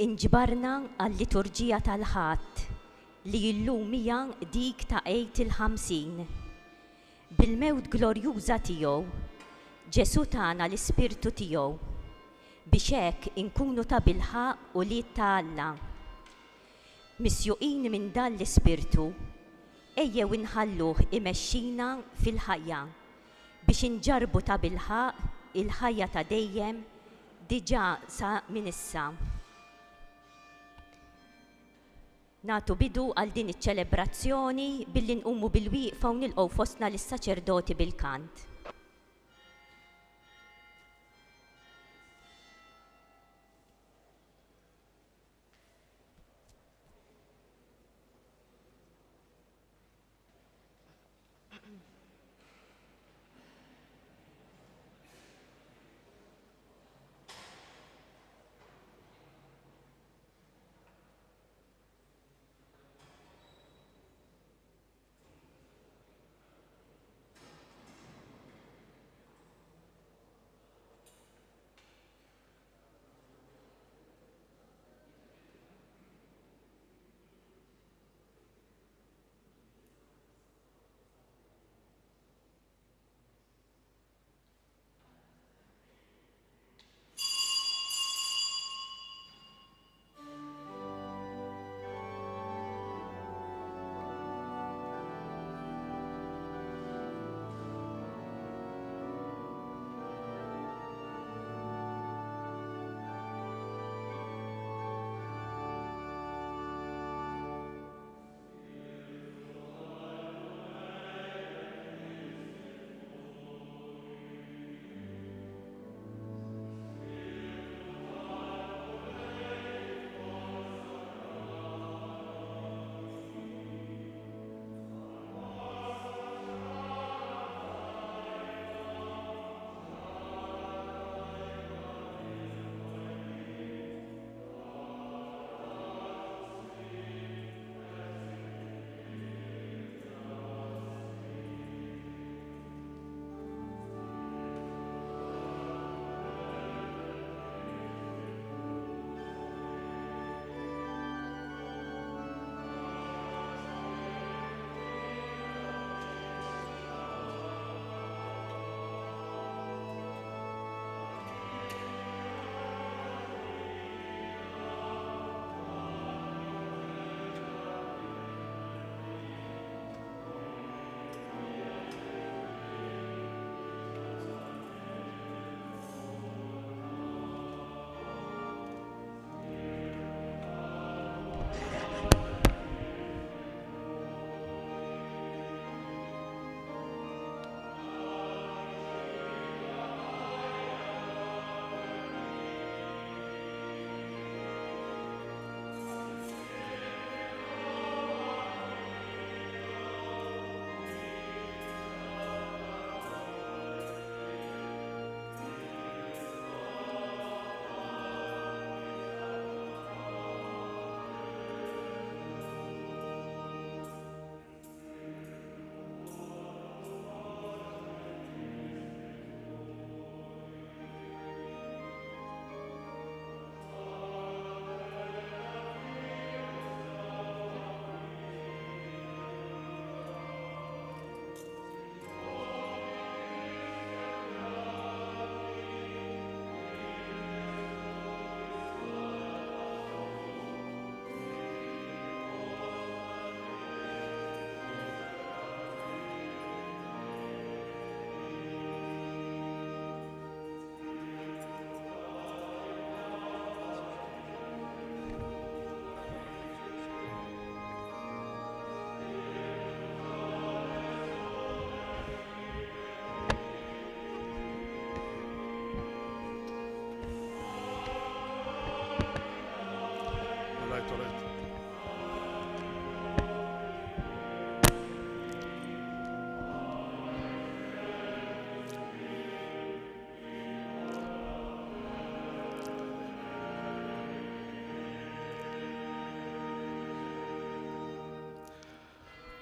Inġbarna għall-liturġija tal-ħadd li llum hija dik ta' Għid il-50. Bil-mewt glorjuża tiegħu, Ġesu tagħna l-Ispirtu tiegħu biex hekk inkunu ta' bilħaq u lied ta' Alla. Misjuqin minn dan l-Ispirtu, ejjew inħalluh imexxina fil-ħajja biex inġarbu ta' bilħaq il-ħajja ta' dejjem diġà sa minn issa. Nagħtu bidu għal din iċ-ċelebrazzjoni billi nqumu bil-wieqfa u nilqgħu fostna lis-saċerdoti bil-kant.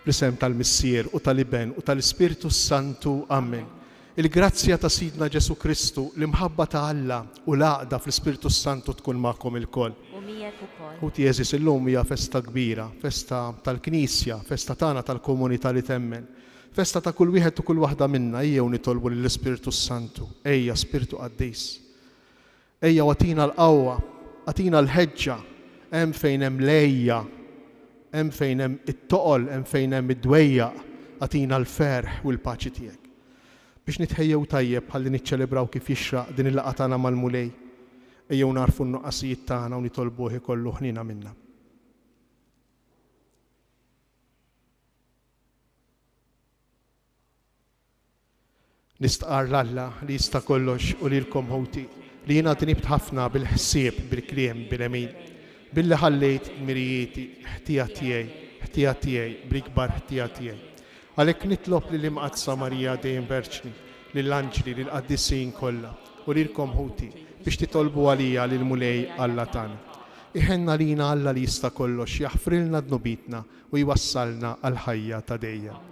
Bl-isem tal-Missier u tal-Iben u tal-Ispiritu Santu. Amen. Il-grazzja ta' Sidna Ġesu Kristu, l-imħabba ta' Alla u l-għaqda fl-Ispiritu Santu tkun magħkom ilkoll. U miegħek ukoll. Ħuti Jeżis illum hija festa kbira, festa tal-Knisja, festa tagħna tal-komunità li temmen. Festa ta' kull wieħed u kull waħda minna ejjew nitolbu lill-Ispiritu Santu. Ejja Spiritu Qaddis. Ejja watina l-qawwa, atina l-ħeġġa, hemm fejn hemm lejja, hemm fejn hemm it-toqol, hemm fejn hemm id-dwejjaq, atina l-ferħ u l-paċi tiegħek. Biex nitħejjew tajjeb ħalli niċċelebraw kif jixraq din il-laqgħa tagħna mal-mulej. Ejjew narfu n-nuqqasijiet tagħna u nitolbuh ikollu ħnina minna. Nistqar l-Alla li jista' kollox u lilkom ħuti li jiena tnibt ħafna bil-ħsieb, bil-kliem, bil-emin, billi ħallejt mirijieti ħtija tiegħi, bl-ikbar ħtija tiegħi. Għalhekk nitlob li l-imqazza Marija dejjem berċni, lill-anġli, lill-qaddisin kollha u lilkom ħuti biex titolbu għalija lil mulej Alla tagħna. Iħenna lina Alla li jista' kollox jaħfrilna dnubitna u jwassalna għal ħajja ta' dejjem.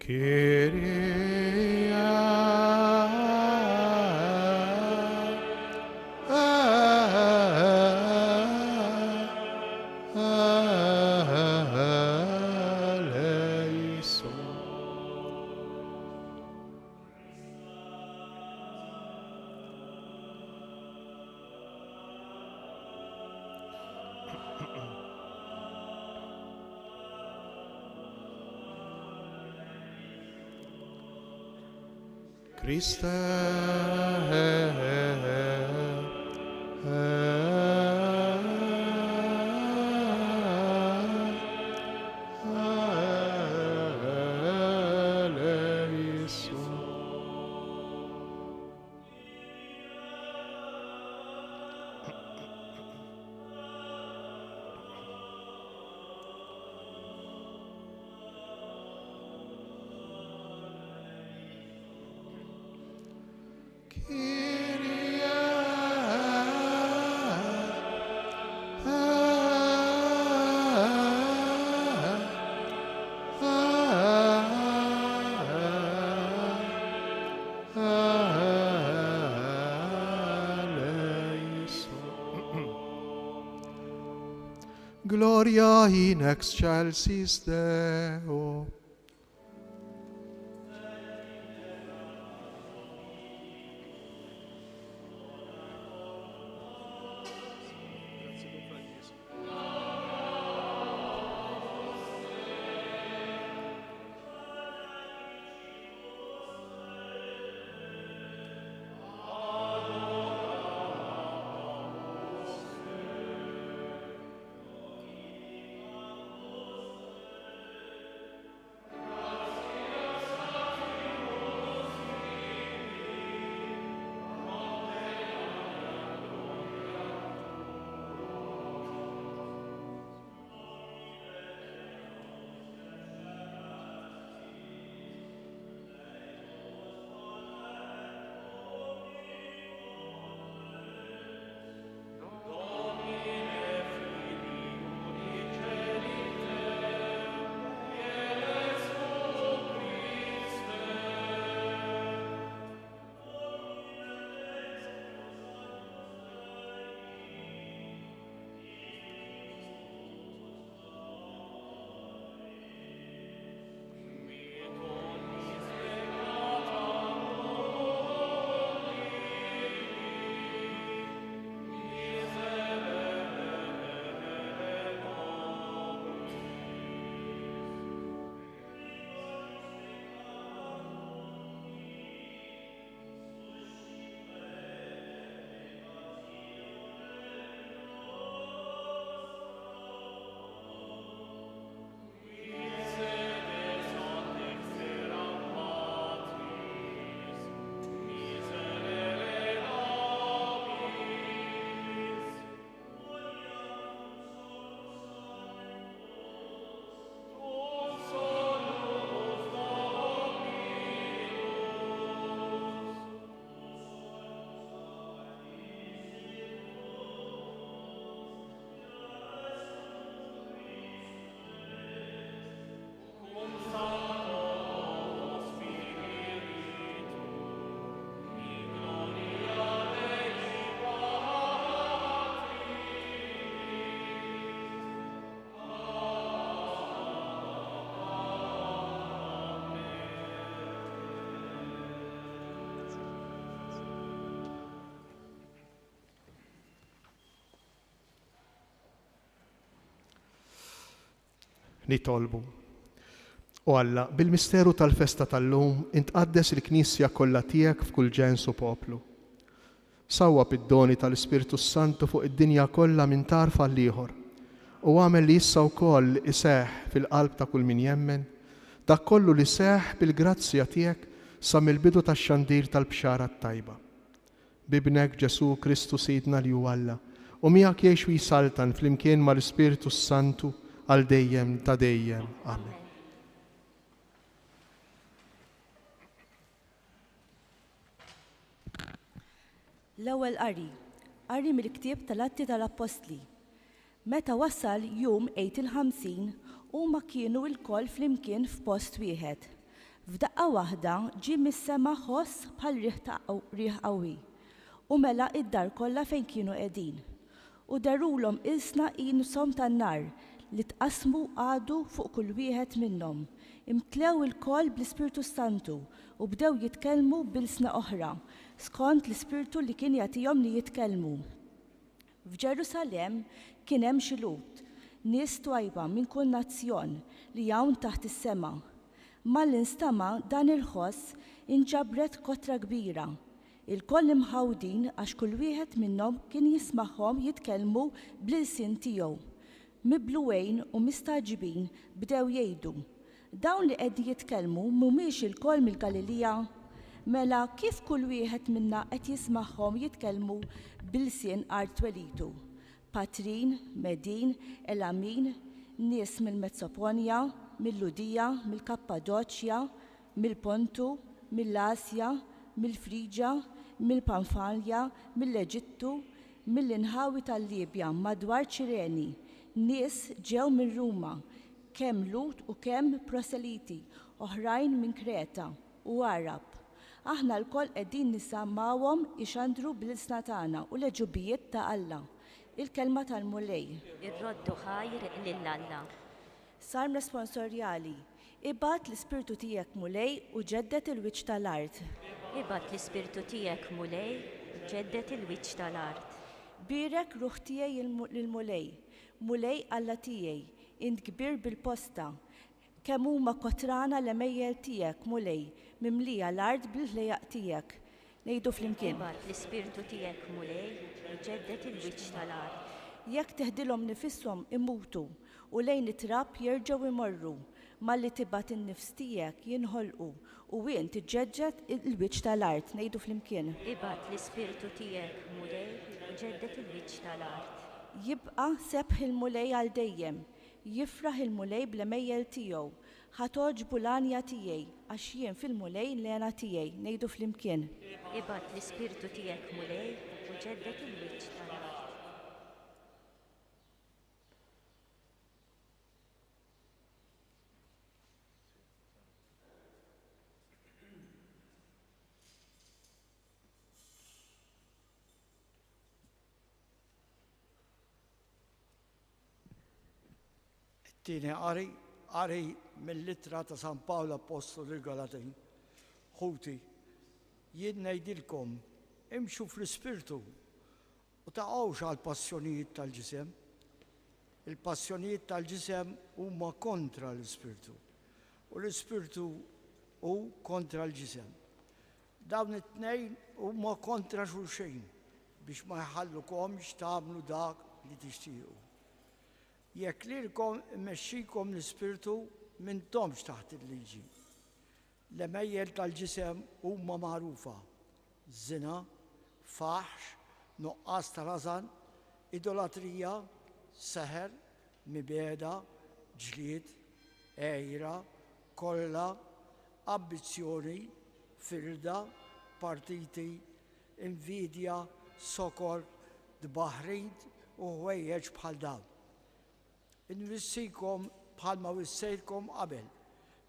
Kyrie eleison. Christe eleison. Gloria in excelsis Deo. nitolbu. U Alla, bil-misteru tal-festa tal-lum, intqaddes il-Knisja kollha tiegħek f'kull ġens u poplu. Sawwa bid-doni tal-Ispirtu Santu fuq id-dinja kollha minn tarf għal ieħor u għamel li issa wkoll iseħħ fil-qalb ta' kull min jemmen dak kollu li seħħ bil-grazzja tiegħek sa mill-bidu tax-xandir tal-bxara tajba. Bibnek Ġesu Kristu Sidna li hu Alla u miegħek jgħix u jisaltan flimkien mal-Ispirtu Santu għal dejjem ta' dejjem. Amen. L-ewwel qari mill-ktieb tal-Atti tal-Apostli. Meta wassal jum 50 huma kienu l-koll flimkien f'post wieħed. F'daqqa waħda ġie mis-sema ħoss bħal riħ qawwi u mela id-dar kollha fejn kienu qegħdin. U darulhom ilsna qinushom tan-nar li tqasmu għadu fuq kull wieħed minnhom. Imtlew il-koll bl-Ispirtu Santu u bdew jitkellmu bilsna oħra skont l-Ispirtu li kien jagħtihom li jitkellmu. F'Ġerusalemm kien hemm xi lut, nies twajba minn kull nazzjon li hawn taħt is-sema. Mal-instama dan il-ħoss inġabret kotra kbira. Il-koll imħawdin għax kull wieħed minnhom kien jismagħhom jitkellmu bl-ilsien tiegħu. Mibluwejn u mistaġibin bdew jgħidu: dawn li qed jitkellmu mhumiex il-koll mill-Galilija? Mela kif kull wieħed minna qed jismagħhom jitkellmu bil-sien art twelitu? Patrin, Medin, Elamin, nies mill-Mezzoponja, mill-Ludija, mill-Kappadoċja, mill-Pontu, mill-Asja, mill-Friġja, mill-Panfalja, mill-Eġittu, mill-inħawi tal-Libja madwar Ċireni, nies ġew minn Ruma, kemm Lut u kemm proseliti, oħrajn minn Kreta u Arab. Aħna l-koll qegħdin nisammawhom ixandru bil-isna tagħna u l-ġubijiet ta' Alla. Il-kelma tal-mulej. Ir-roddu ħajr lill-Alla. Salm responsorjali. Ibad l-Ispirtu tiegħek mulej u ġeddet il-wiċċ tal-art. Ibad l-Ispirtu tiegħek mulej u ġeddet il-wiċċ tal-art. Birek ruħ tiegħi lill-mulej, mulej Alla tiegħi, int kbir bil-posta. Kemm huma kotrana l-emejjel tiegħek mulej, mimlija l-art bil-ħlejaq tiegħek. Ngħidu flimkien. Ibad l-Ispirtu tiegħek mulej u ġeddet il-wiċċ tal-art. Jekk teħdilhom nifishom imutu u lejn it-trab jerġgħu imorru, malli tibgħat in-nifs tiegħek jinħolqu u wien tiġġeġġed il-wiċċ tal-art. Ngħidu flimkien. Ibad l-Ispirtu tiegħek mulej u ġeddet il-wiċċ tal-art. Jibqa' sebħ il-mulej għal dejjem, jifraħ il-mulej bl-emejjel tiegħu. Ħatoġbu l-anja tiegħi għax jien fil-mulej l-għana tiegħi. Ngħidu flimkien. Ibad l-Ispirtu tiegħek mulej u ġeddet il-wiċċ tal-art. Tieni qari mill-littra ta' San Pawla Apostolu lil-Galatin. Ħuti, jien ngħidilkom imxu fl-Ispirtu u taqgħux għall-passjonijiet tal-ġisem. Il-passjonijiet tal-ġisem huma kontra l-Ispirtu u l-Ispirtu hu kontra l-ġisem. Dawn it-tnejn huma kontra xulxejn biex ma jħallukomx tagħmlu dak li tixtiequ. Jekk lilkom immexxikom l-Ispirtu m'intomx taħt il-liġi. L-emejjel tal-ġisem huma magħrufa: żina, faħx, nuqqas tal-għażan, idolatrija, seħer, mibeda, ġlied, għejra, kollha, ambizzjoni, firda, partiti, invidja, sokor, dbaħrid u ħwejjeġ bħal dawn. Inwissikom bħalma wissejtkom qabel,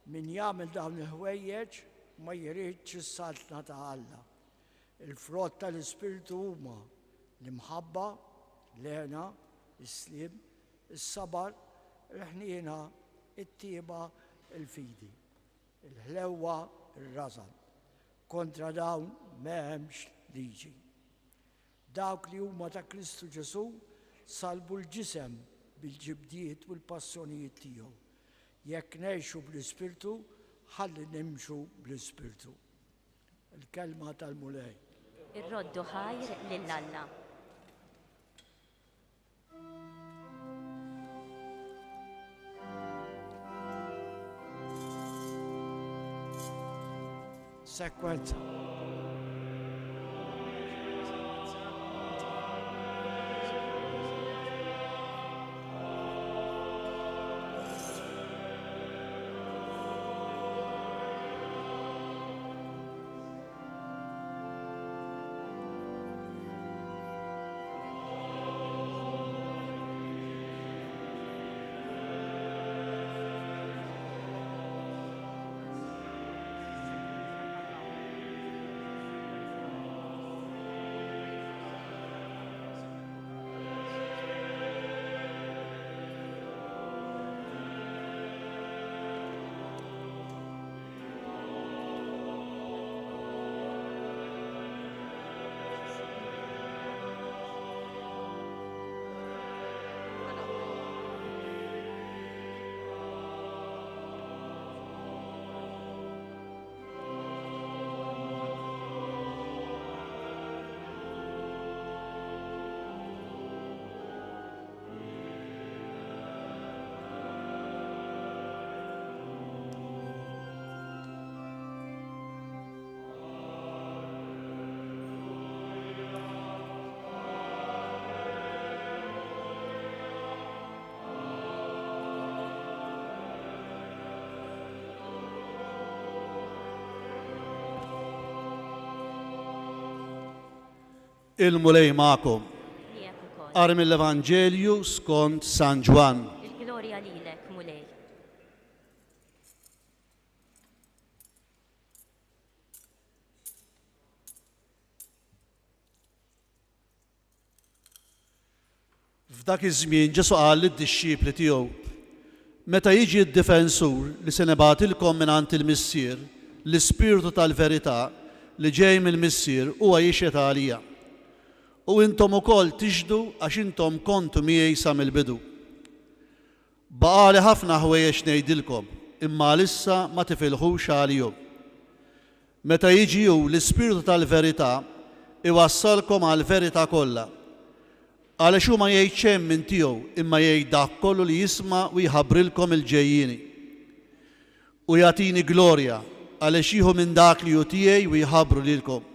min jagħmel dawn il-ħwejjeġ ma jridx is-saltna ta' Alla. Il-frott tal-Ispirtu huma l-imħabba, l-għena, is-sliem, is-sabar, il-ħniena, it-tieba, il-fidi, il-ħlewwa, ir-rażan. Kontra dawn m'hemmx liġi. Dawk li huma ta' Kristu Ġesu salbu l-ġisem bil-ġibdiet u l-passjonijiet tiegħu. jekk ngħixu bl-Ispirtu ħalli nimxu bl-Ispirtu. Il-kelma tal-mulej. Ir-roddu ħajr lill-Alla. Sekwenza. Il-mulej ma'kom. Miegħek ukoll. Qari mill-Evanġelju skont San Ġwan. Il-glorja lilek, mulej. F'dak iż-żmien Ġesu qal lid-dixxipli tiegħu: meta jiġi d-difensur li se nibatilkom mingħand il-Missier, l-Ispirtu tal-verità li ġej mill-Missier huwa jixhet għalija. U intom ukoll tixhdu għax intom kontu miegħi sa mill-bidu. Baqali ħafna ħwejjeġ ngħidilkom, imma issa ma tifilħux għalihom. Meta jiġi hu l-Ispirtu tal-verità iwassalkom għall-verità kollha. Għaliex hu ma jgħid xejn minn tiegħu imma jgħid dak kollu li jisma' u jħabbrilkom il-ġejjieni. U jagħtini glorja għaliex jieħu minn dak li hu tiegħi u jħabbru lilkom.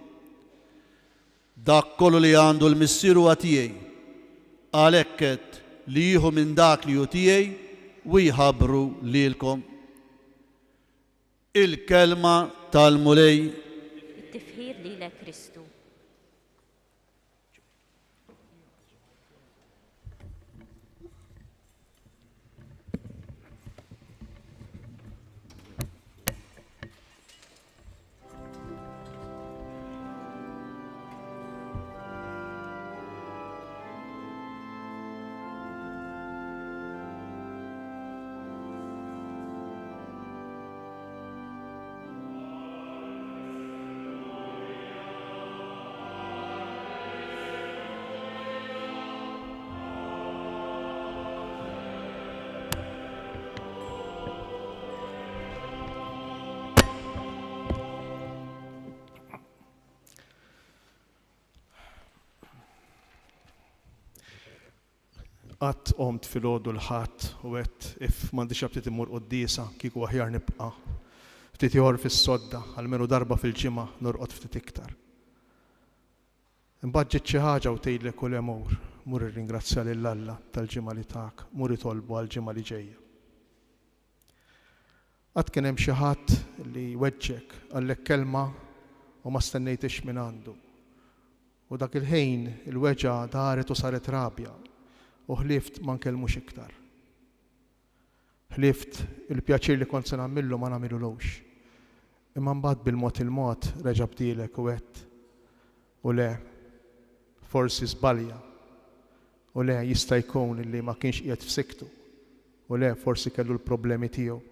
Dak kollu li għandu l-Missier huwa tiegħi, għalhekk qed li jieħu minn dak li hu tiegħi u jħabbru lilkom. Il-kelma tal-mulej. It-tifħir lilek Kristu. Qatt qomt filgħodu l-ħadd u għedt if m'għandix ftit imur qudiesa kieku aħjar nibqa' ftit ieħor fis-sodda għalmenu darba fil-ġimgħa norqod ftit iktar. Imbagħad ġiet xi ħaġa u tgħidlek u mur irringrazzja lil Alla tal-ġimgħa li tak, mur itolbu għall-ġimgħa li ġejja. Qatt kien hemm xi ħadd li weġġek għallek kelma u ma stennejtix minn għandu. U dak il-ħin il-weġa daret u saret rabja. U ħlift ma nkellmux iktar. Ħlift il-pjaċir li kont se nagħmillu ma nagħmilulux. Imma mbagħad bil-mod reġa' bdielek u għedt u le forsi żbalja u le jista' jkun illi ma kienx qiegħed f'siktu u le forsi kellu l-problemi tiegħu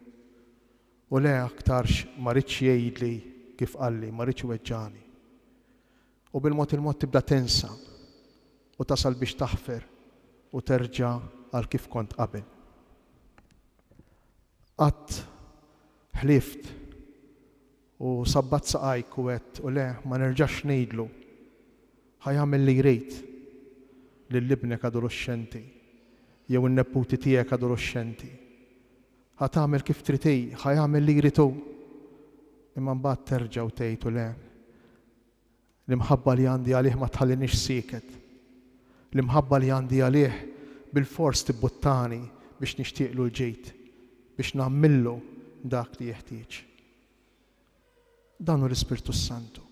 u le aktarx ma rridx jgħidli kif qalli, ma rridx weġġani. U bil-mod tibda tensa u tasal biex taħfer u terġa' għal kif kont qabel. qatt ħlift u sabbat saqajk u għedt u le ma nerġax ngħidlu ħajamel li jrid lill-ibnek adolescenti jew in-nepputi tiegħek adolescenti. Ħatagħmel kif trid ħajamel li jrid hu. Imma mbagħad terġa' u tgħid u le. L-imħabba li għandi għalih ma tħallinix sieket. L-imħabba li għandi għalih bil-fors tibbuttani biex nixtieqlu l-ġejt, biex nagħmillu dak li jeħtieġ. Dan hu l-Ispirtu Santu.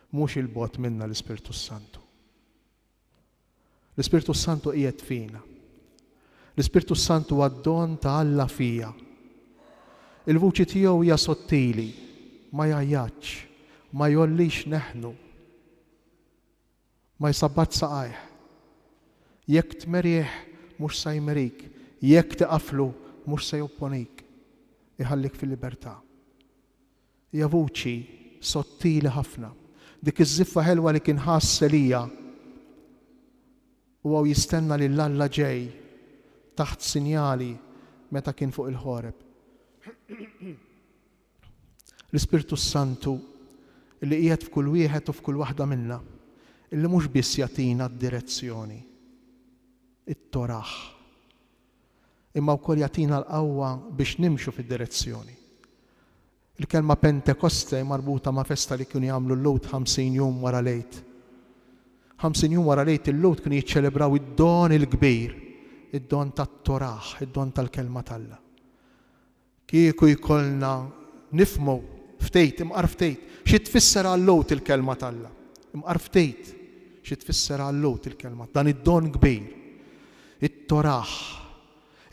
Mhux il-bot minna l-Ispirtu Santu. L-Ispirtu Santu qiegħed fina. L-Ispirtu Santu għad-don ta' Alla fija. Il-vuċi tiegħu hija sottili, ma jajjaċ, ma jollix neħnu, ma jsabbat saqajh. Jekk tmerieħ mhux se jmerik, jekk tiqaflu mhux se jopponik, iħallik fil-libertà. Hija vuċi sottili ħafna. Dik iż-żiffa ħelwa li kien ħass Elija u jistenna li l-Alla ġej taħt sinjali meta kien fuq il-ħoreb. L-Ispirtu Santu li qiegħed f'kull wieħed u f'kull waħda minna, illi mhux biss jagħtina d-direzzjoni, it-toraħ, imma wkoll jagħtina l-qawwa biex nimxu fid-direzzjoni. Il-kelma Pentekoste marbuta ma' festa li kienu jagħmlu l-lowt 50 jum wara lejt. 50 jum wara lejt il-lowt kienu jiċċelebraw id-don il-kbir, id-don tat-toraħ, id-don tal-kelma tal-Alla. Kieku jkollna nifhmu ftejt, imqar ftejt, xi tfisser għall-lowt il-kelma tal-Alla. Imqar ftejt xi tfisser għall-lowt il-kelma, dan id-don kbir. It-toraħ.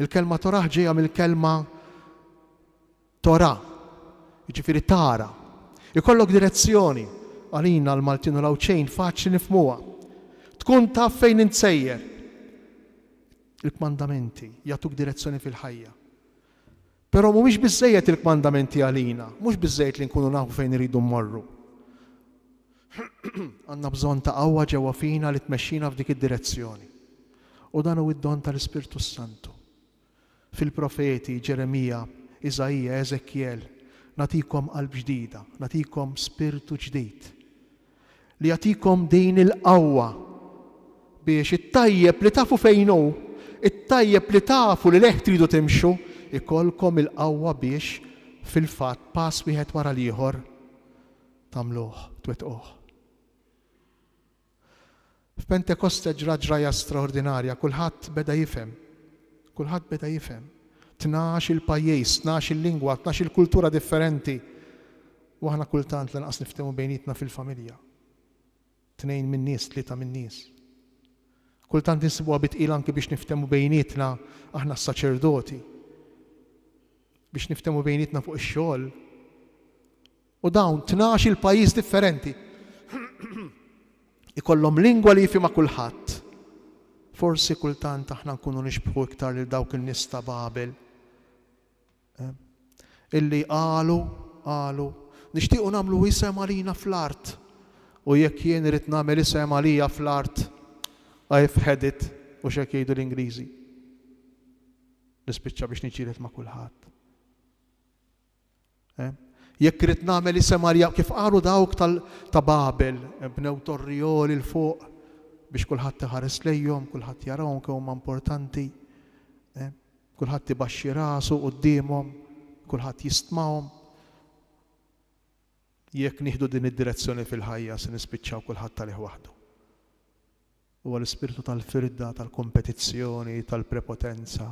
Il-kelma toraħ ġejja mill-kelma Torah. Jiġifieri tara. Ikollok direzzjoni. Għalina l-Maltin u l-Awċejn faċli nifhmuha. Tkun taf fejn intsejjer. Il-kmandamenti jagħtuk direzzjoni fil-ħajja. Però mhumiex biżżejjed il-kmandamenti għalina, mhux biżżejjed li nkunu nafu fejn iridu mmorru. Għandna bżonn ta' qawwa ġewwa fina li tmexxina f'dik id-direzzjoni. U dan hu id-don tal-Ispirtu Santu. Fil-profeti Ġeremija, Iżajija, Eżekjel, natikom qalb ġdida, natikom spiritu ġdid. Li jagħtikom din il-qawwa biex it-tajjeb li tafu fejn hu, it-tajjeb li tafu li leħ tridu timxu, ikollkom il-qawwa biex fil-fatt pass wieħed wara l-ieħor tagħmluh, twettquh. F'Pentekoste ġraja straordinarja, kulħadd beda jifhem. Kulħadd beda jifhem. 12 il-pajjiż, 12 il-lingwa, 12 il-kultura differenti. U aħna kultant lanqas niftehmu bejnietna fil-familja. 2 min nies, 3 min nies. Kultant insibuha bitqil anke biex niftehmu bejnietna aħna s-saċerdoti. Biex niftehmu bejnietna fuq ix-xogħol. U dawn 12 il-pajjiż differenti. Ikollhom lingwa li jifhimha kulħadd. Forsi kultant aħna nkunu nixbħu iktar lil dawk in-nies ta' Babel. Illi qalu nixtiequ nagħmlu isem għalina fl-art. U jekk jien irid nagħmel isem għalija fl-art, I've had it, u x'hekk jgħidu l-Ingliżi. Nispiċċa biex niġġieled ma' kulħadd. Jekk irid nagħmel isem għalija kif qalu dawk ta' Babel, bnew torrijoli l fuq biex kulħadd iħares lejhom, kulħadd jarawhom kemm huma importanti, kulħadd ibaxxi rasu qudiemhom, kulħadd jistma'hom. Jekk nieħdu din id-direzzjoni fil-ħajja se nispiċċaw kulħadd talih waħdu. Huwa l-ispirtu tal-firda, tal-kompetizzjoni, tal-prepotenza,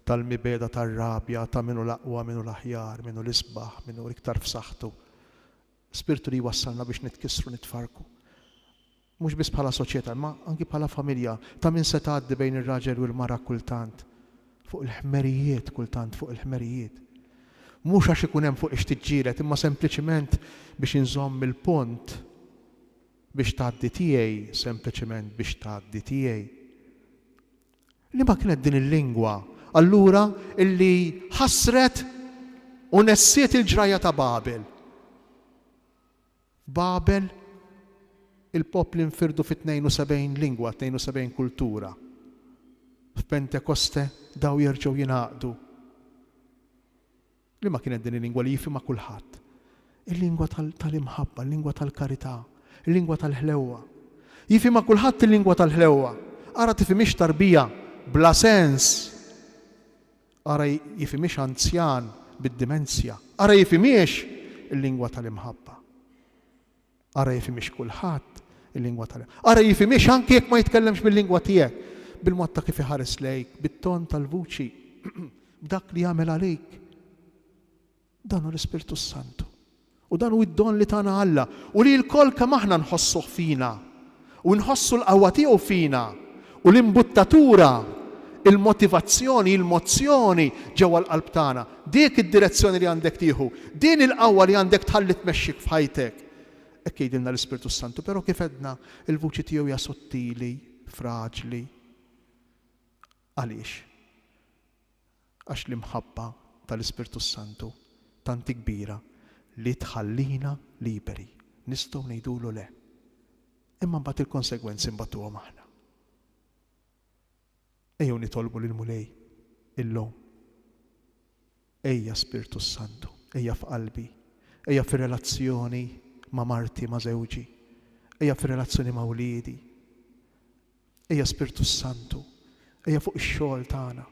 tal-mibeda, tar-rabja, ta' minnu l-aqwa, minnu l-aħjar, minnu l-isbaħ, minnu l-iktar f'saħħtu. Spirtu li jwassalna biex nitkissru, nitfarku. Mhux biss bħala soċjetà, ma anki bħala familja, ta' min se tgħaddi bejn ir-raġel u l-mara kultant. Fuq il-ħmerijiet kultant, fuq il-ħmerijiet. Mhux għax ikun hemm fuq ix-tiġġieled, imma sempliċement biex inżomm il-pont biex tgħaddi tiegħi, sempliċement biex tgħaddi tiegħi. Li ma kienet din il-lingwa, allura illi ħassret u nessiet il-ġraja ta' Babel. Babel il-popli infirdu fi 72 lingwa, 72 kultura. F'Pentekoste daw jerġgħu jingħaqdu. Li ma kienet din il-lingwa li jifhimha kulħadd. Il-lingwa tal-imħabba, il-lingwa tal-karità, il-lingwa tal-ħlewwa. Jifhimha kulħadd il-lingwa tal-ħlewwa. Ara tifhimix tarbija bla sens. Ara jifhimix anzjan bid-dimensja. Ara jifhimix il-lingwa tal-imħabba. Ara jifhimix kulħadd il-lingwa tal-imħabba. Ara jifhimix anke jekk ma jitkellemx bil-lingwa tiegħek, bil-mod ta' kif iħares lejk, bit-ton tal-vuċi, b'dak li jagħmel għalik. Dan hu l-Ispirtu Santu. U dan hu d-don li tagħna Alla. U li l-kol kemm aħna nħossuh fina. U nħossu l-qawwa tiegħu fina. U l-imbuttatura, il-motivazzjoni, il-mozzjoni ġewwa l-qalb tagħna. Dik id-direzzjoni li għandek tieħu, din il-qawwa li għandek tħalli tmexxik f'ħajtek. Hekk jgħidilna l-Ispirtu Santu, però kif edna il-vuċi tiegħu hija sottili, fraġli. Għaliex? Għax l-imħabba tal-Ispirtu Santu tanti kbira li tħallina liberi. Nistgħu ngħidulu le. Imma mbagħad il-konsegwenzi mbagħtuhom aħna. Ejjew nitolbu lil mulej illum. Ejja Spiritu Santu, ejja f'qalbi, ejja fir-relazzjoni ma' marti ma' żewġi, ejja fir-relazzjoni ma' wliedi. Ejja Spiritu Santu, ejja fuq ix-xogħol tagħna.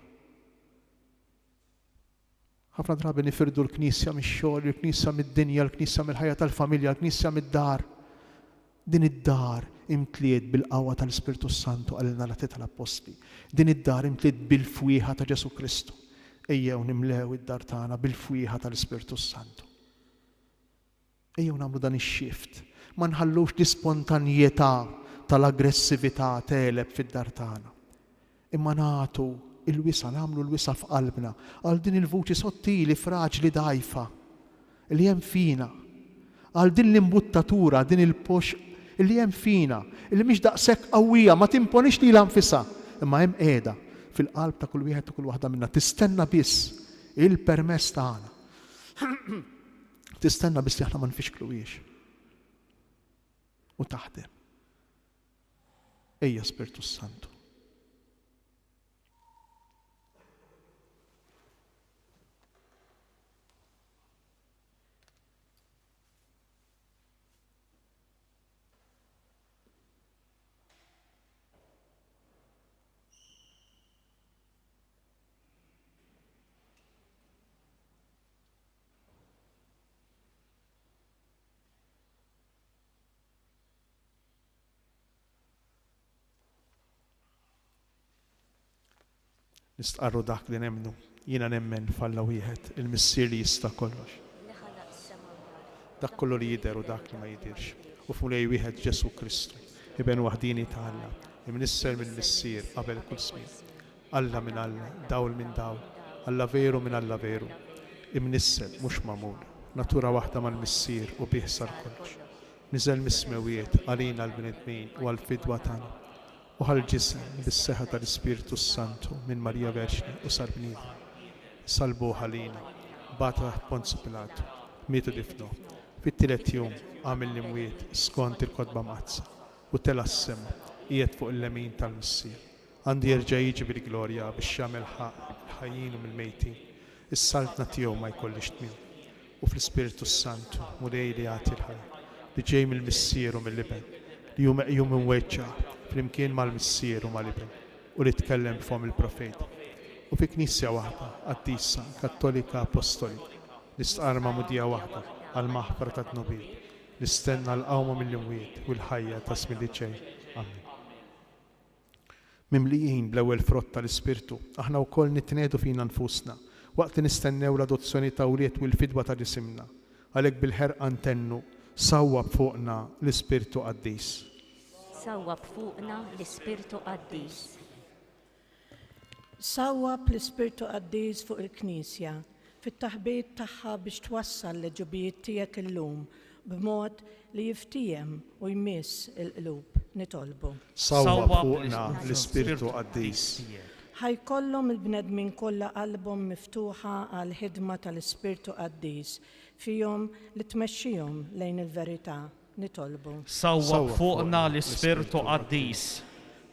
Ħafna drabi nifirdu l-Knisja mix-xogħol, l-Knisja mid-dinja, l-Knisja mill-ħajja tal-familja, l-Knisja mid-dar. Din id-dar imtliet bil-qawwa tal-Ispirtu Santu għalilna l-Atti tal-Apostli. Din id-dar imtliet bil-fwieħa ta' Ġesu Kristu. Ejjew nimlew id-dar tagħna bil-fwieħa tal-Ispirtu Santu. Ejjew nagħmlu dan ix-xift. Ma nħallux l-ispontanjetà tal-aggressività teleb fid-dar tagħna. Imma nagħtu il-wisa, nagħmlu l-wisa f'qalbna għal din il-vuċi sottili, fraġli, dgħajfa li hemm fina. Għal din l-imbuttatura, din il-push li hemm fina, li mhix daqshekk qawwija, ma timponix lilha nfisha, imma hemm qiegħda fil-qalb ta' kull wieħed u kull waħda minnha. Tistenna biss il-permess tagħna. Tistenna biss li aħna ma nfixkluhiex. U taħdem. Ejja Spiritu Santu. Nistqarru dak li nemnu, jiena nemmen falla wieħed, il-missier li jista' kollox. Dak kollu li jidher u dak li ma jidirx. U f'mulej wieħed Ġesu Kristu, iben waħdini ta' Alla, imnisser minn missier qabel kull żmien. Alla minn Alla, dawl minn dawl, Alla veru minn Alla veru. Imnisser mhux magħmul, natura waħda mal-missier u bih sar kollox. Niżel mismewiet għalina l-bnedmin u għall-fidwa tagħna. U ħal-ġisem bis-seħħa tal-Ispiritu Santu minn Marija Verxni u sar bniedem. Salbu ħalina, bata taħt Ponzju Pilatu, mietu difnu. Fit-tielet jum għamel l-imwiet skont il-kotba mazza u tela s-sema qiegħed fuq il-lemin tal-missier. Għandi jerġa' jiġi bil-glorja biex jagħmel ħajjin u mill-mejtin. Is-saltna tiegħu ma jkollix tmiem. U fl-Ispiritu Santu mulej li jagħti l-ħajja li ġej mill-missier u mill-liben li hu meqjum imweġġa' flimkien mal-missier u mal-iben u li tkellem f'hom il-profeta. U fi knisja waħda, qaddisa, kattolika, apostolika, nistqarma mudija waħda għal-maħfra ta' tnubil, nistenna l-qawma mill-imwiet u l-ħajja ta' żmien li ġej. Amen. Mimlijin bl-ewwel frott tal-Ispirtu, aħna wkoll nitnedu fina nfusna waqt li nistennew l-adozzjoni ta' wlied u l-fidwa ta' ġisimna. Għalhekk bil-ħerqa ntennu sawwab fuqna l-Ispirtu Qaddis. Sawwab fuqna l-Ispirtu Qaddis. Sawwab l-Ispirtu Qaddis fuq il-Knisja fit-taħbit tagħha biex twassal l-ġubijiet tiegħek illum b'mod li jiftijem u jmiss il-qlub. Nitolbu. Sawwab fuqna l-Ispirtu Qaddis. Ħajkollhom il-bnedmin kollha qalbhom miftuħa għal ħidma tal-Ispirtu Qaddis fihom li tmexxihom lejn il-verità. Nitolbu. Sawwab fuqna l-Ispirtu Qaddis.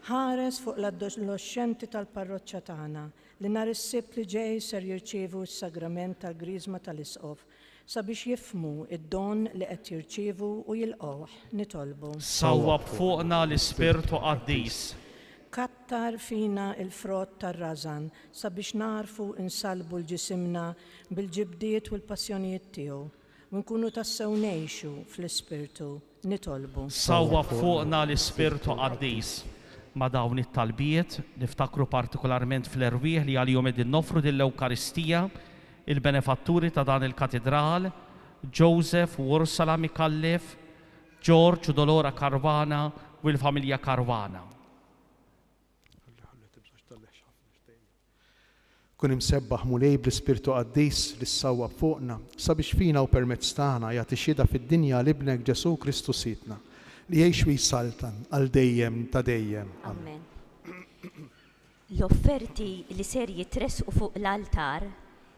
ħares fuq l-adolescenti tal-parroċċa tagħna li nhar is-sibt li ġej ser jirċievu s-sagrament tal-Griżma tal-Isqof sabiex jifhmu id-don li qed jirċievu u jilqgħuh nitolbu. Sawwab fuqna l-Ispirtu Qaddis. Kattar fina il-frott tar-rażan sabiex narfu insalbu l-ġisimna bil-ġibdiet u l-passjonijiet tiegħu u nkunu tassew ngħixu fl-Ispirtu nitolbu. Sawwab fuqna l-Ispirtu Qaddis. Ma' dawn it-talbiet niftakru partikolarment fl-erwieħ li għalihom qegħdin nofru dil-Ewkaristija il-benefatturi ta' dan il-katedral, Joseph u Ursula Mikallef, George u Dolora Karvana u l-familja Karvana. Kun imsebbaħ mulej bl-Ispirtu Qaddis li ssawwab fuqna sabiex fina u permezz tagħna jagħti xhieda fid-dinja l-Ibnek Ġesu Kristu Sitna li jgħix u jsaltan għal dejjem ta' dejjem. Amen. L-offerti li ser jitresqu fuq l-altar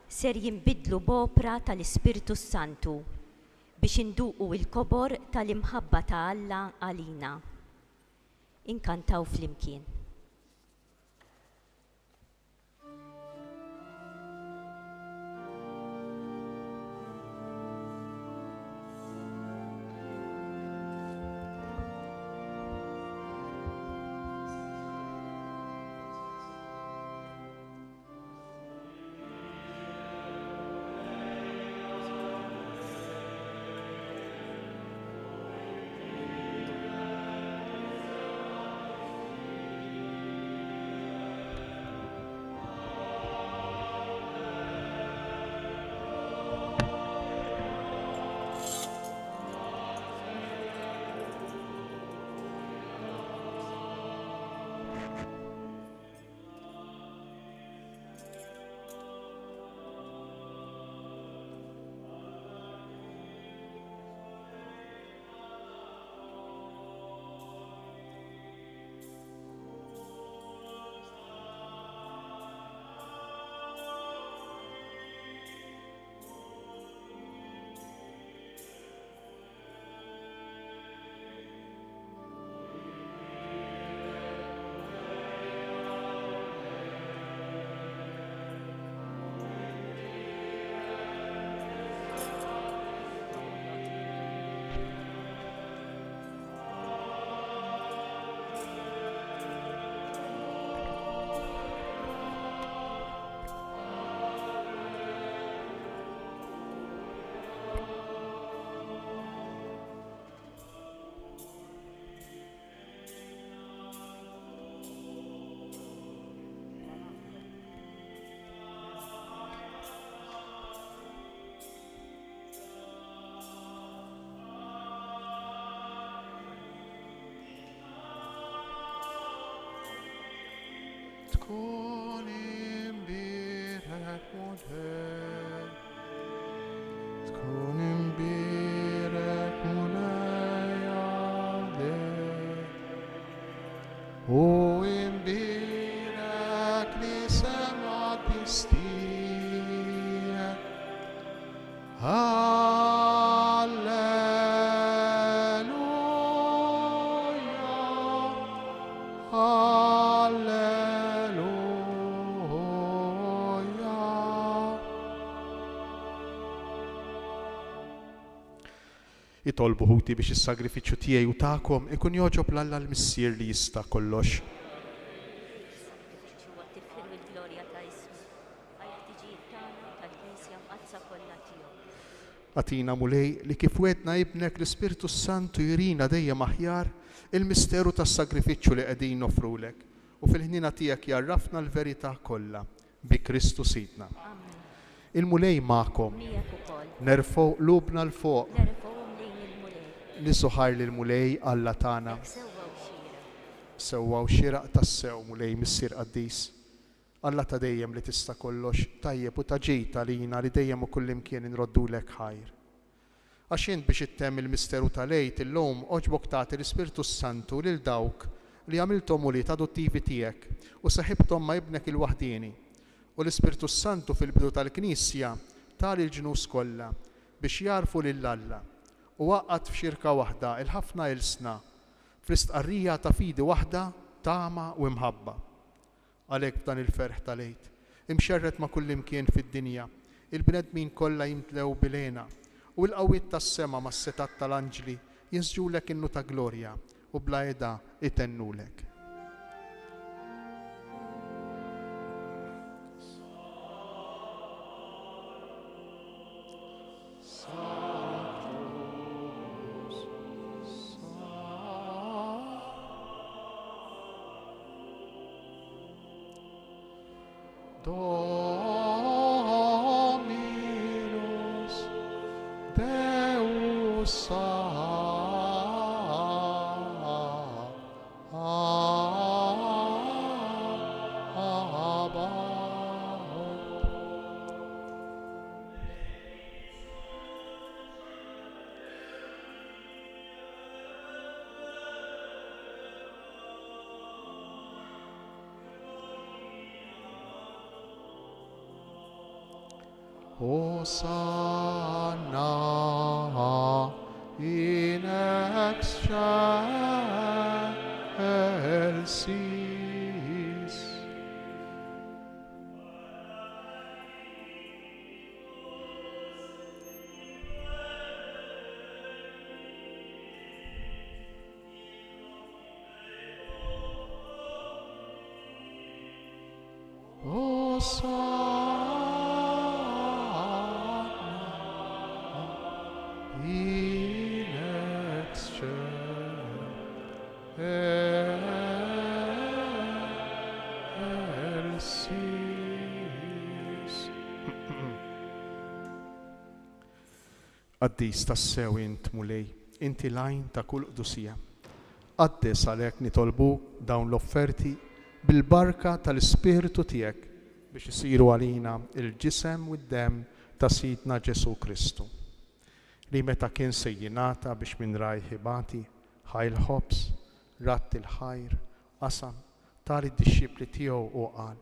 ser jinbidlu b'opra tal-Ispirtu Santu biex induqu il-kobor tal-imħabba ta' Alla għalina. Inkantaw flimkien. Tkun imbirek mulej, tkun imbirek mulej għaldej, u imbirek li semgħat bistijek. Jitolbu ħuti biex is-sagrifiċċju tiegħi u tagħkom ikun jogħġob l-Alla l-Missier li jista' kollox. Atina mulej li kif wedna Ibnek l-Ispirtu Santu jirina dejjem aħjar il-misteru tas-sagrifiċċju li qegħdin nofrulek u fil-ħnina tiegħek jarrafna l-verità kollha bi Kristu Sidna. Il-mulej magħkom nerfgħu qlubna l fuq nisuħar li l-mulej Alla tagħna. Sewwaw xieraq tas-sew mulej Missier Qaddis. Alla ta' dejjem li tista' kollox tajjeb u ta' ġejta lina li dejjem u kullimkien inroddulek ħajr. Għax int biex ittemm il-misteru tal-għid illum oġbok tagħti l-Ispirtu Santu lil dawk li għamilthom ulied adottivi tiegħek u saħibthom ma' Ibnek il-waħdieni. U l-Ispirtu Santu fil-bidu tal-Knisja tali l-ġnus kollha biex jarfu lil Alla u waqqat f'xirka waħda il-ħafna ilsna fl-istqarrija ta' fidi waħda tama u imħabba. Għalhekk f'dan il-ferħ tal-għid, imxerret ma' kull imkien fid-dinja, il-bnedmin kollha jimtlew bilena u l-qawwiet tas-sema mas-setat tal-anġli jinsġulek innu ta' glorja u bla edha itennulek. Dominus Deus Hosanna in excelsis. Qaddis tassew int mulej, inti lajn ta' kull qdusija. Qaddis għalhekk nitolbuk dawn l-offerti bil-barka tal-Ispiritu tiegħek biex isiru għalina il-ġisem u d-dem ta' Sidna Ġesu Kristu. Li meta kien se jingħata biex minn rajħibati ħajl ħobs, ratt il-ħajr, qasam tal id-dixxipli tiegħu u qal: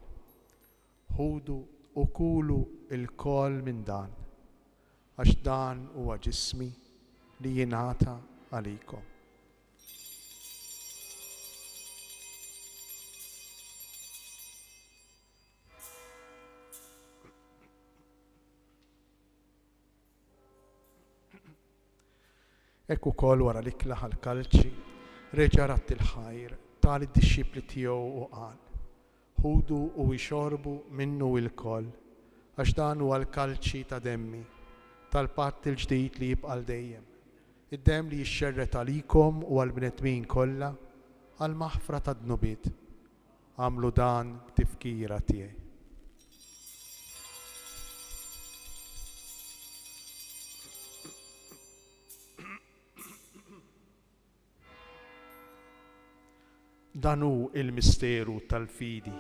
ħudu u kulu il-kol minn dan, għax dan huwa ġismi li jingħata għalikom. Ekk ukoll wara li klaħ l-kalċi, reġa' ratt il-ħajr tal id-dixxipli tiegħu u qal: ħudu u jxorbu minnu il-koll, għax dan huwa l-kalċi ta' demmi tal-patt il-ġdid li jibqa' dejjem. Id-dem li jixxerret għalikom u għall-bnedmin kollha għal maħfra ta' dnubiet. Għamlu dan b'tifkira tiegħi. Dan hu il-misteru tal-fidi.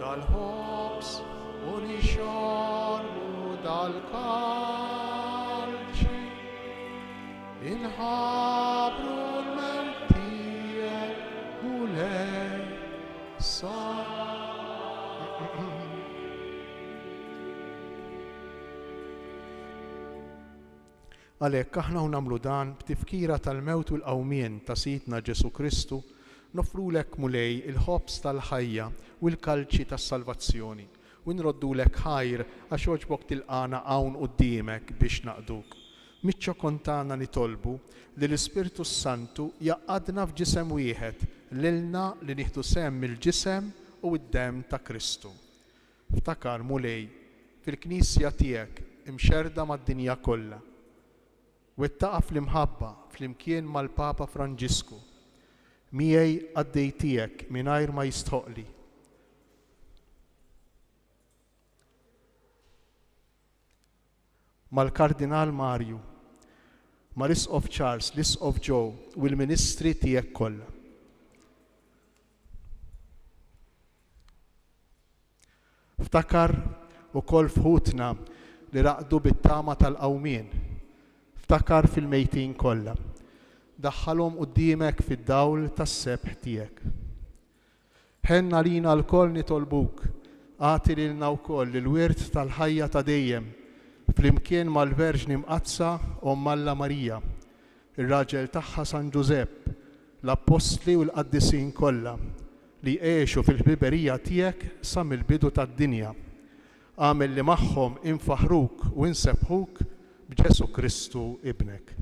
Dal-ħobs u nixorbu dal-kalċi, inħabru l-mewtijiet u l-sa. Għalhekk aħna nagħmlu dan b'tifkira tal-mewt u l-qawmien ta' Sidna Ġesu Kristu, nofrulek mulej il-ħobs tal-ħajja u l-kalċi tas-salvazzjoni u nroddulek ħajr għax oġbok tilqana hawn quddiemek biex naqduk. Miċċa kontana nitolbu li l-Ispiritu Santu jaqadna f'ġisem wieħed lilna li nieħdu sehem mill-ġisem u d-dem ta' Kristu. Ftakar mulej fil-Knisja tiegħek imxerda mad-dinja kollha. Wettaqa fl-imħabba fl-imkien mal-Papa Franġisku. Miegħi għaddejtijek mingħajr ma jistħoqli. Mal-Kardinal Marju, mal-Isqof Charles, l-Isqof Joe u l-Ministri tiegħek kollha. Ftakar ukoll fħutna li raqdu bit-tama tal-qawmien. Ftakar fil-mejtin kollha. Daħħalhom quddiemek fid-dawl tas-sebħ tiegħek. Ħenna lina l-koll nitolbuk, għati lilna wkoll il-wirt tal-ħajja ta' dejjem flimkien mal-Verġni Mqazza Alla Marija, ir-raġel tagħha San Ġusepp, l-Apostli u l-Qaddisin kollha li għexu fil-ħbiberija tiegħek sa mill-bidu tad-dinja. Għamel li magħhom infaħruk u insebħuk b'Ġesu Kristu ibnek.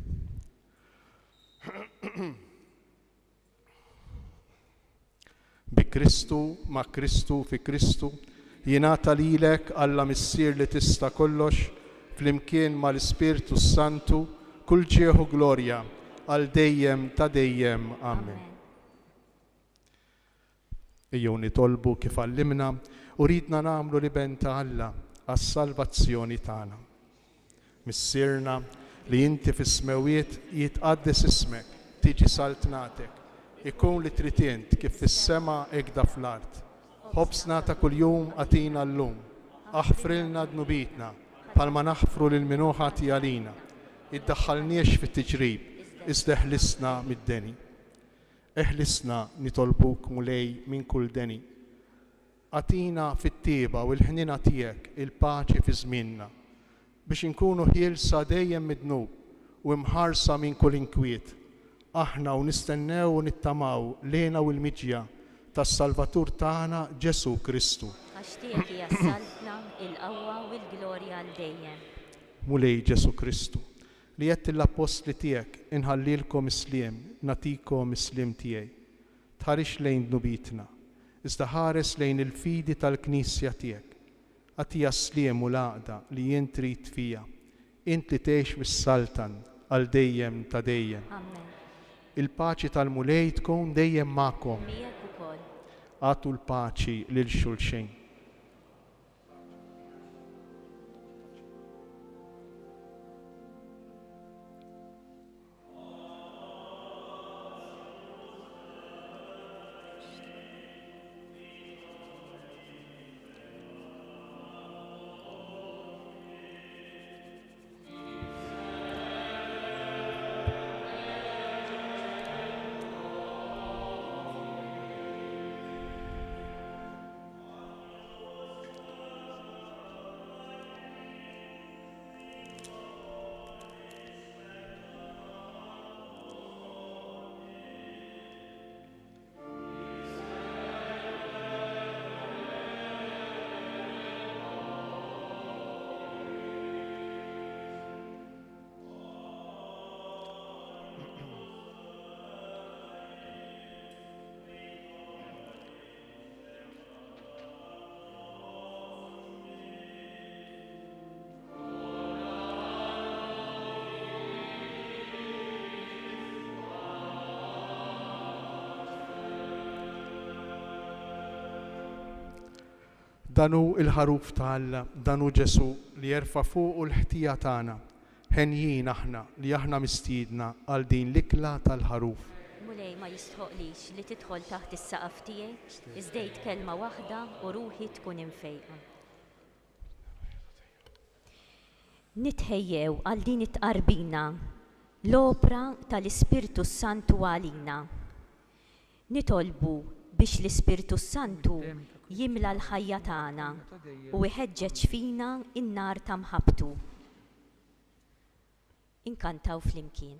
Bi Kristu, ma' Kristu, fi Kristu, jingħata lilek Alla Missier li tista' kollox, flimkien mal-Ispirtu Santu, kull ġieħu glorja, għal dejjem ta' dejjem. Amen. Ejjew nitolbu kif għallimna u ridna nagħmlu li ben ta' Alla għas-salvazzjoni tagħna. Missierna li inti fis-smewiet jitqaddes ismek, tiġi saltnatek, ikun li trid int kif fis-sema hekk fl-art. Ħobsna ta' kuljum għatina llum, aħfrilna dnubitna, palma naħfru lil minuħa għalina, iddaħħalniex fit-tiġrib, iżda eħlisna mid-deni. Eħlisna nitolbuk mulej minn kull deni. Għatina fit-tieba u l-ħnina tiegħek il-paċi fi żmienna, biex inkunu ħielsa dejjem midnub u mħarsa minn kull inkwiet. Aħna u nistennew u nittamaw lejna u l-miġja tas-Salvatur tagħna Ġesu Kristu. Għax tiegħek jassaltna il-qawwa u l-glorja għal dejjem. Mulej Ġesu Kristu, li qed l-apostli tiegħek inħallilkom isliem, natikom isliem tiegħi. Tħarix lejn dnubitna, iżda ħares lejn il-fidi tal-Knisja tiegħek. Għatija sliem u laqda li jien trid fija, int li tgħix fis-saltan għal dejjem ta' dejjem. Amen. Il-paċi tal-mulej tkun dejjem magħkom. Miegħek ukoll. Għatu l-paċi lil xulxin. Danu il-ħaruf ta' Alla, danu Ġesu li jerfa' fuq l-ħtija tagħna, ħenjin aħna li aħna mistiedna għal din l-ikla tal-ħaruf. Mulej ma jistħoqlix li tidħol taħt is-saqaf tiegħek, iżdejt kelma waħda u ruħi tkun imfejqa. Nitħejjew għal din it-qarbina l-opra tal-Ispirtu Santu għalina. Nitolbu biex l-Ispirtu Santu jimla l-ħajja tagħna u jħeġġeġ fina in-nar ta' mħabbtu. Inkantaw flimkien.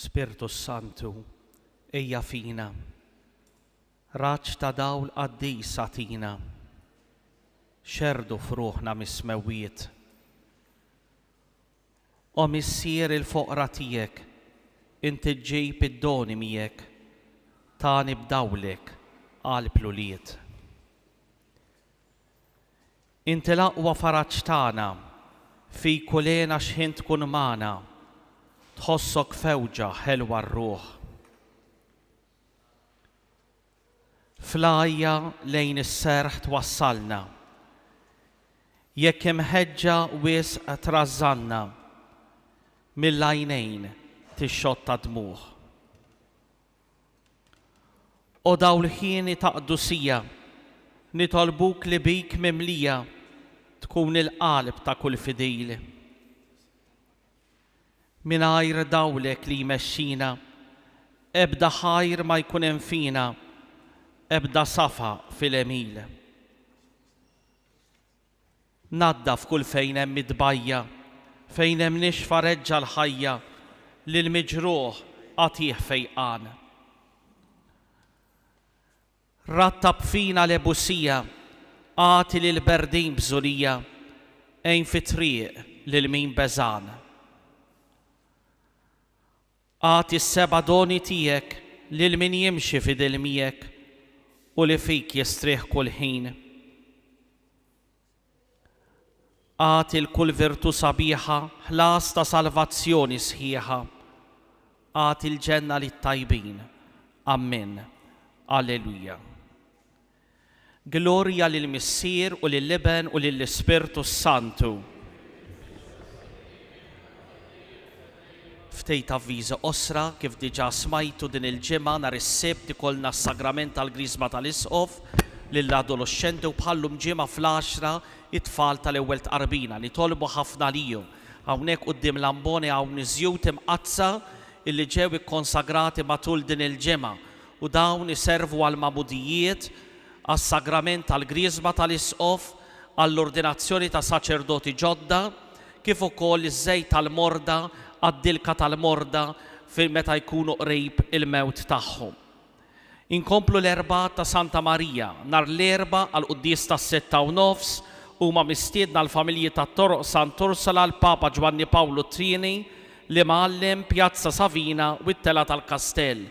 Spiritu Santu, ejja fina, raġġ ta' dawl qaddis satina, xerdu fruħna mismewiet. O missier il-foqra tijek, inti ġejb id-doni mijek, tani b'dawlek għal pluliet. Inti laqwa faraġġ tagħna, fi kulena x'ħin tkun magħna, tħossok fewġa ħelwa r-ruħ. Flajja lejn is-serħ twassalna, jekk imħeġġa wisq trażżanna, mill-għajnejn tixxotta dmuħ. O dawl ħieni ta' qdusija, nitolbuk li bik mimlija, tkun il-qalb ta' kull fidil. Mingħajr dawlek li jmexxina, ebda ħajr ma jkun hemm fina, ebda safa fil-emil. Naddaf kull fejn hemm midbajja, fejn hemm nixfa reġġa l-ħajja, lil miġruħ għatih fejqan. Rattab fina l-ebusija, għati lil berdin bżulija, ejn fi triq lil min beżan. Għati s-seba doni tijek lil min jimxi fidil mijek u li fik jistriħ kull ħin. Għati l-kull virtu sabiħa ħlas ta' salvazzjoni sħiħa. Għati l-ġenna li tajbin. Amen. Alleluja. Gloria lil-Missier u lil-Liben u lill-Ispirtu Santu. Ftejt avviża osra kif diġà smajtu din il-ġimgħa nhar is-Sibt ikollna s-sagrament tal-Grisma tal-Isqof lill-adolescenti u bħallum ġimgħa fl-10 it-tfal tal-ewwel tqarbina nitolbu ħafna lihom. Hawnhekk quddiem l-amboni hawn niżjud imqazza illi ġew ikkonsagrati matul din il-ġimgħa u dawn iservu għal mamudijiet għas-sagrament tal-Grisma tal-Isqof għall-ordinazzjoni ta' saċerdoti ġodda kif ukoll iż-żejt tal-morda għad-dilka tal-morda meta jkunu qrib il-mewt tagħhom. Inkomplu l-erba ta' Santa Marija, nhar l-erba għal quddies tas-6:30 huma mistiedna l-familji tat-Toroq Sant'Ursula l-Papa Giovanni Paolo III li Mgħallem Pjazza Savina u t-tela tal-Kastell.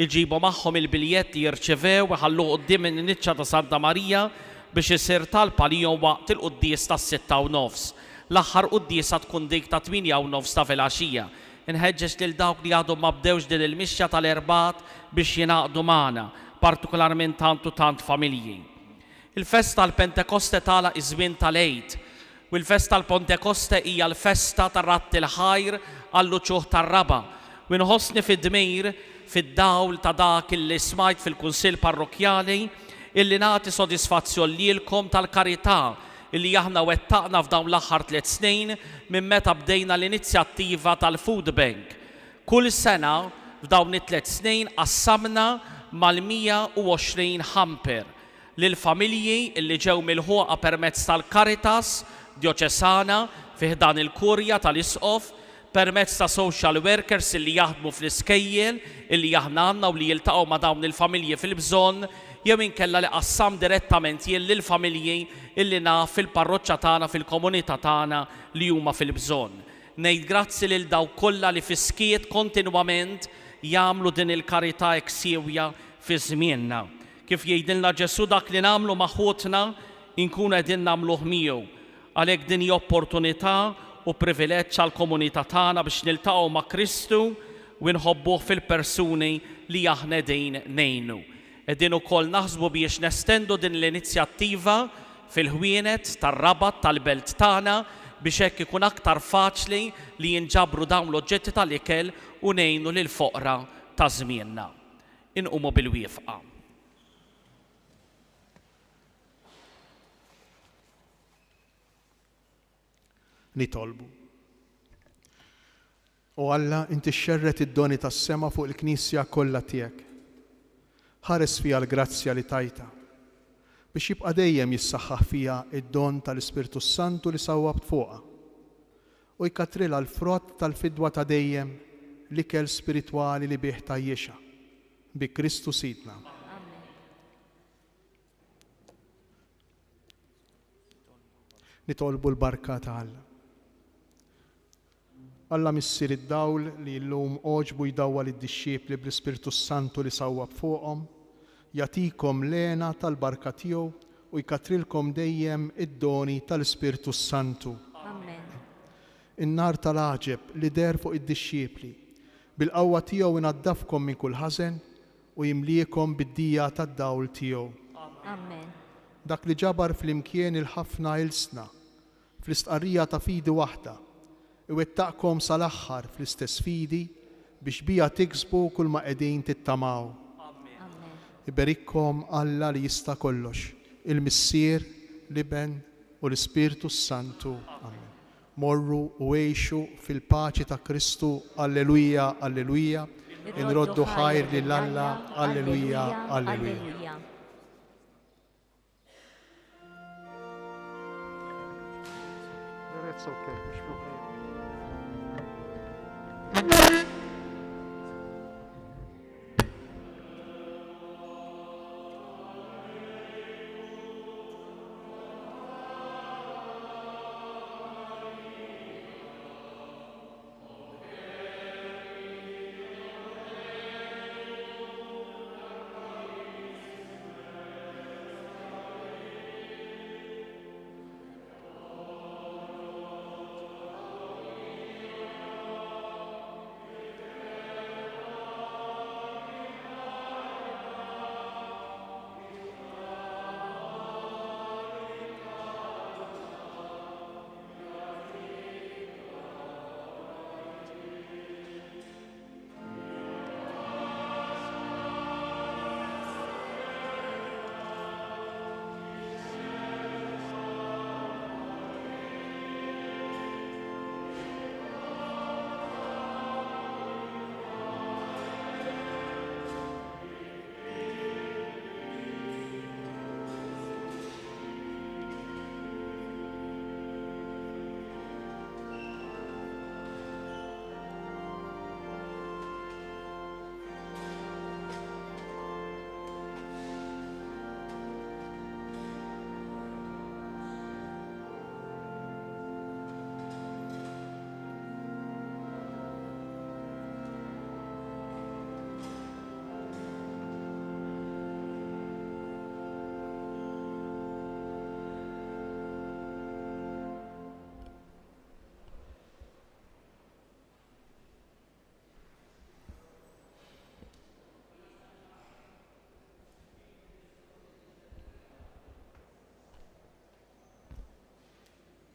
Iġibu magħhom il-biljett li jirċevew iħalluh quddiem in-niċċa ta' Santa Marija biex isir talba lihom waqt il-quddies tas-6:30. L-aħħar quddiesa tkun dik ta' 8:30 ta' filgħaxija. Inħeġġeġ lil dawk li għadhom ma bdewx din il-mixja tal-erbat biex jingħaqdu magħna, partikolarment tantu tant familji. Il-festa tal-Pentekoste tagħlaq iż-żmien tal-Għid u l-festa tal-Pentekoste hija l-festa tar-ratti l-ħajr għall-uċuħ tar-raba. U inħossni fid-dmir fid-dawl ta' dak illi smajt fil-Kunsill Parrokjali illi nagħti sodisfazzjon lilkom tal-karità illi aħna wettaqna f'dawn l-aħħar 3 snin minn meta bdejna l-inizjattiva tal-Food Bank. Kull sena f'dawn it-3 snin qassamna mal-120 hamper lil familji illi ġew milħuqa permezz tal-Caritas Dioċesana fih dan il-Kurja tal-Isqof, permezz ta' social workers illi jaħdmu fl-iskejjel illi aħna għandna u li jiltaqgħu ma' dawn il-familji fil-bżonn jew inkella li qassam direttament jien lill-familji illi naf fil-parroċċa tagħna fil-komunità tagħna li huma fil-bżonn. Ngħid grazzi lil dawk kollha li fiskiet kontinwament jagħmlu din il-karità hekk sewja fi żmienna. Kif jgħidilna Ġesu dak li nagħmlu ma' ħutna inkunu qegħdin nagħmluh miegħu. Għalhekk din hija opportunità u privileġġ għall-komunità tagħna biex niltaqgħu ma' Kristu u nħobbuh fil-persuni li aħna qegħdin ngħinu. Qegħdin ukoll naħsbu biex nestendu din l-inizjattiva fil-ħwienet tar-Rabat tal-belt tagħna biex hekk ikun aktar faċli li jinġabru dawn l-oġġetti tal-ikel u ngħinu lil foqra ta' żmienna. Inqumu bil-wieqfa. Nitolbu. U Alla inti xxerret id-doni tas-sema fuq il-Knisja kollha tiegħek. Ħares fiha l-grazzja li tajta biex jibqa' dejjem jissaħħaħ fiha id-don tal-Ispirtu Santu li sawwabt fuqha u jkatrilha l-frott tal-fidwa ta' dejjem l-ikel spiritwali li bih tajjexa. Bi Kristu Sidna. Nitolbu l-barka ta' Alla. Alla missir id-dawl li l-lum oġbu jdawwa lid-dixxiepli bl-Ispirtu Santu li sawwab fuqhom, jagħtikom lena tal-barka tiegħu u jkatrilkom dejjem id-doni tal-Ispirtu Santu. Amen. In-nar tal-aġeb li der fuq id-dixxiepli bil-qawwa tiegħu inaddafkom minn kull ħażen u jimliekom bid-dija tad-dawl tiegħu. Amen. Dak li ġabar fl-imkien il-ħafna ilsna fl-istqarrija ta' fidi waħda iwettaqkom sal-aħħar fl-istess fidi biex bija tiksbu kull ma qegħdin tittamaw. Iberikkom Alla li jista' kollox, il-Missier, l-Iben u l-Ispirtu Santu. Amen. Morru u għejxu fil-paċi ta' Kristu. Alleluja, alleluja. Inroddu ħajr lill-Alla. Alleluja, alleluja. That's okay.